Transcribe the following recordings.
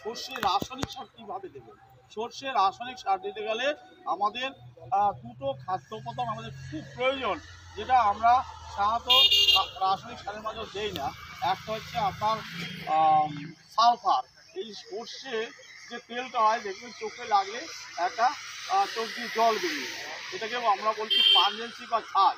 সর্ষে রাসায়নিক সার কীভাবে দেবেন। সর্ষে রাসায়নিক সার দিতে গেলে আমাদের দুটো খাদ্য উপাদান আমাদের খুব প্রয়োজন, যেটা আমরা সাধারণত রাসায়নিক সারের মাঝে দেই না। একটা হচ্ছে আপনার সালফার। এই সর্ষে যে তেলটা হয় দেখবেন চোখে লাগলে একটা চোখ দিয়ে জল বেরিয়ে যায়, এটাকে আমরা বলছি পাঞ্জেন্সি বা ঝাঁজ।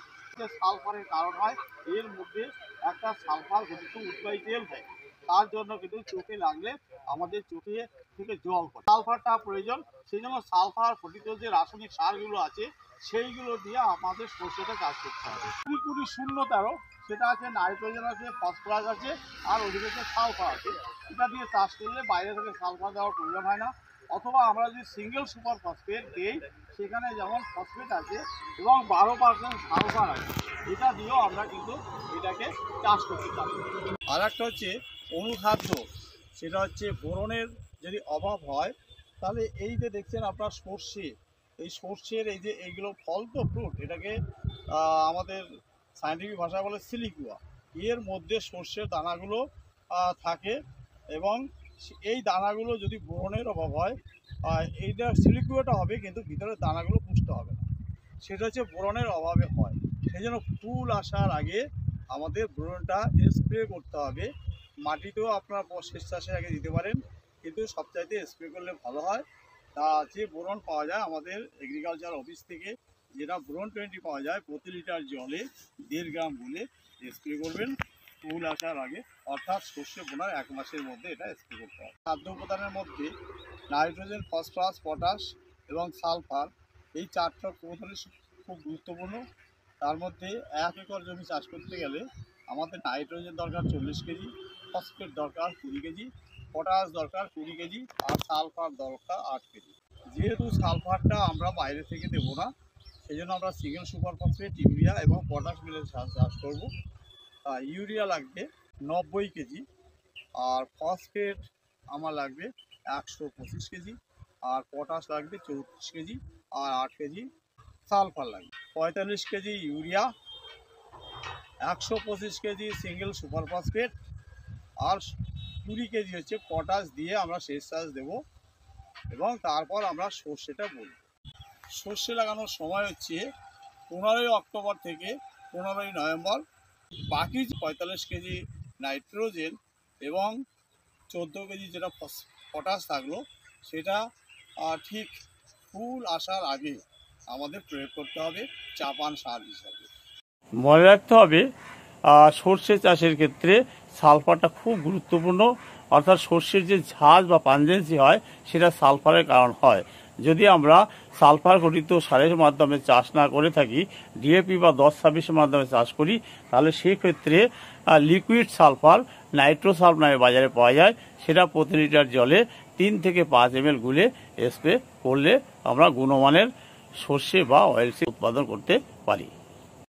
সালফারের কারণ হয় এর মধ্যে একটা সালফার ঘটিত উৎপায়ী তেল থাকে, তার জন্য কিন্তু চোখে লাগলে আমাদের চোখে থেকে জল পড়ে। সালফারটা প্রয়োজন, সেই জন্য সালফার ঘটিত যে রাসায়নিক সারগুলো আছে সেইগুলো দিয়ে আমাদের সর্ষেটা চাষ করতে হবে। 20-20-13 সেটা আছে নাইট্রোজেন আছে, ফসফরাস আছে, আর ওদিকে সালফার আছে। এটা দিয়ে চাষ করলে বাইরে থেকে সালফার দেওয়ার প্রয়োজন হয় না। অথবা আমরা যদি সিঙ্গেল সুপার ফসফেট দিই, সেখানে যেমন ফসফেট আছে এবং 12% সালফার আছে, এটা দিয়েও আমরা কিন্তু এটাকে চাষ করতে পারি। আর একটা হচ্ছে অনুখাদ্য, সেটা হচ্ছে বোরনের যদি অভাব হয় তাহলে এই যে দেখছেন আপনার সর্ষে, এই সর্ষের এই যে এইগুলো ফল তো ফ্রুট, এটাকে আমাদের সায়েন্টিফিক ভাষায় বলে সিলিকুয়া। এর মধ্যে সর্ষের দানাগুলো থাকে এবং এই দানাগুলো যদি বোরনের অভাব হয়, এইটা সিলিকুয়াটা হবে কিন্তু ভিতরের দানাগুলো পুষ্ট হবে না, সেটা হচ্ছে বোরনের অভাবে হয়। সেই জন্য ফুল আসার আগে আমাদের বোরনটা স্প্রে করতে হবে। মাটিতেও আপনারা শেষ চাষের আগে দিতে পারেন, কিন্তু সবচাইতে স্প্রে করলে ভালো হয়। তা যে বোরন পাওয়া যায় আমাদের এগ্রিকালচার অফিস থেকে, যেটা বোরন 20 পাওয়া যায়, প্রতি লিটার জলে 1.5 গ্রাম গুলে স্প্রে করবেন ফুল আসার আগে, অর্থাৎ সর্ষে বোনার 1 মাসের মধ্যে এটা স্প্রে করতে হবে। খাদ্য উপাদানের মধ্যে নাইট্রোজেন, ফসফরাস, পটাশ এবং সালফার, এই 4টা উপাদান খুব গুরুত্বপূর্ণ। তার মধ্যে 1 একর জমি চাষ করতে গেলে আমাদের নাইট্রোজেন দরকার 40 কেজি, ফসফেট দরকার 20 কেজি, পটাশ দরকার 20 কেজি, আর সালফার দরকার 8 কেজি। যেহেতু সালফারটা আমরা বাইরে থেকে দেবো না, সেই জন্য আমরা সিঙ্গেল সুপার ফসফেট, ইউরিয়া এবং পটাশ মিলে চাষ করবো। ইউরিয়া লাগবে 90 কেজি, আর ফসফেট আমার লাগবে 125 কেজি, আর পটাশ লাগবে 34 কেজি, আর 8 কেজি সালফার লাগবে। 45 KG urea, 125 KG single super phosphate, আর 20 কেজি হচ্ছে পটাশ দিয়ে আমরা শেষ চাষ দেবো। এবং তারপর আমরা সর্ষেটা বলব। সর্ষে লাগানোর সময় হচ্ছে 15ই অক্টোবর থেকে 15ই নভেম্বর। বাকি 45 কেজি নাইট্রোজেন এবং 14 কেজি যেটা পটাশ থাকলো, সেটা ঠিক ফুল আসার আগে আমাদের প্রয়োগ করতে হবে চাপান সার হিসাবে। মনে রাখতে হবে সর্ষে চাষের ক্ষেত্রে সালফারটা খুব গুরুত্বপূর্ণ, অর্থাৎ সর্ষের যে ঝাঁজ বা পাঞ্জেন্সি হয় সেটা সালফারের কারণ হয়। যদি আমরা সালফার ঘটিত সারের মাধ্যমে চাষ না করে থাকি, ডিএপি বা 10-26-এর মাধ্যমে চাষ করি, তাহলে সেক্ষেত্রে লিকুইড সালফার, নাইট্রোসাল্ফ নামে বাজারে পাওয়া যায়, সেটা প্রতি লিটার জলে 3 থেকে 5 ml গুলে স্প্রে করলে আমরা গুণমানের সর্ষে বা অয়েলসিড উৎপাদন করতে পারি।